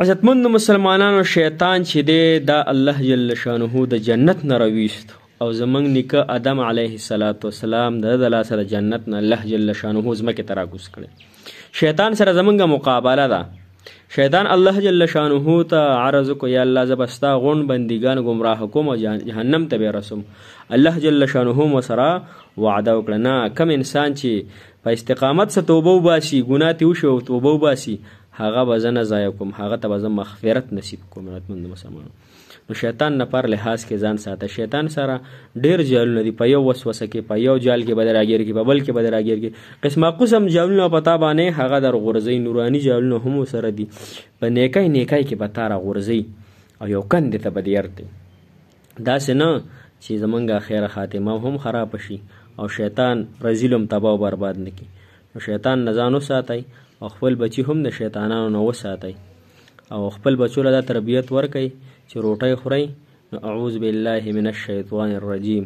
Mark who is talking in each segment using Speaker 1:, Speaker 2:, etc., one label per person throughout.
Speaker 1: عزتمندو مسلمانانو، شیطان چې دی دا الله جل شانه د جنت نه راویست او زمونږ نیکه آدم علیه السلام د لاسه د جنت نه الله جل شانه ځمکې ته راکوز کړی. شیطان سره زمونږ مقابله ده. شیطان الله جل شانه ته عرض کو یا الله زه به ستا غوڼ بندګان ګمراه کوم او جهنم ته به رسوم. الله جل شانه مو سره وعده وکړه نه کم انسان چې په استقامت سره توبه وباسي، ګناه تې وشي او توبه وباسي، هغه به زه نه ضایع کوم، هغه ته به زه مغفرت نصیب کوم. رحمتمند مسلمانو، نو شیطان نه پر لحاظ کې ځان ساته. شیطان سره ډېر جالونه دي، په یو وسوسه کې په یو جال کې به در راګیر کې، په بل کې به در راګیر کې، قسمه قسم جالونه پتا باندې هغه در غورځوي. نوراني جالونه هم سره دي، په نیکۍ نیکۍ کې به تا را غورځوي او یو کندې ته به دې ارتي. داسې نه چې زمونږ خیره خاتمه هم خراب شي او شیطان رزیلم تباه او برباد نه کړي. نو شیطان نه ځان وساتئ او خپل بچي هم د شیطانانو نه وساتئ او خپل بچو له دا تربیت ورکئ چې روټۍ خورئ نو اعوذ بالله من الشیطان الرجیم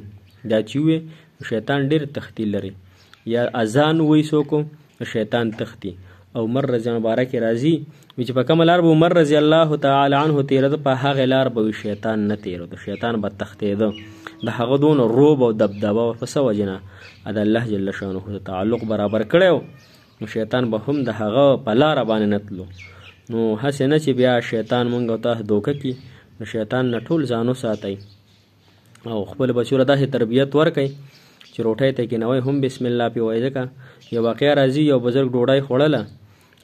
Speaker 1: دا چې ووایې نو شیطان ډېر تختی لري. یا اذان ووایي څوک نو شیطان تختی. او عمر رضی الله مبارک راځي وایي چې په کومه لار به عمر رضی الله تعالی عنه تېرېده په هغې لار به شیطان نه تېرېده، شیطان به تښتېده. د هغه دونه روب او دبدبه په څه وجې نه د الله جل شانه تعلق برابر کړی نو شیطان به هم د هغه په لاره باندې نه تلو. نو هسې نه چې بیا شیطان مونږ او تاسو دوکه کړي. نو شیطان نه ټول ځان وساتئ او خپل بچو له داسې تربیت ورکئ چې روټۍ ته کېنوئ هم بسم الله پې وایي. ځکه یو واقعه راځي، یو بزرګ ډوډۍ خوړله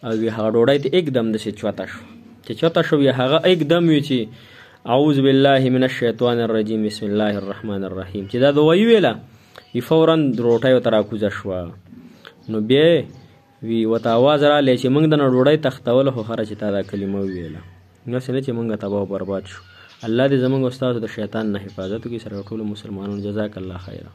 Speaker 1: او هغه ډوډۍ ته एकदم داسې چوته شو. چې چوته شو یا هغه एकदم وي چې اعوذ بالله من الشیطان الرجیم بسم الله الرحمن الرحیم چې دا دعا یې ویله وي فورا روټۍ ورته راکوزه شوه. نو بیا وی ورته اواز راغلی چې موږ د نه ډوډۍ تختوله خو خره چې تا دا کلمه وویله. هسې نه چې موږ تباه او برباد شو. الله دې زموږ او ستاسو د شیطان نه حفاظت وکړي. سره ټولو مسلمانانو جزاک الله خیره.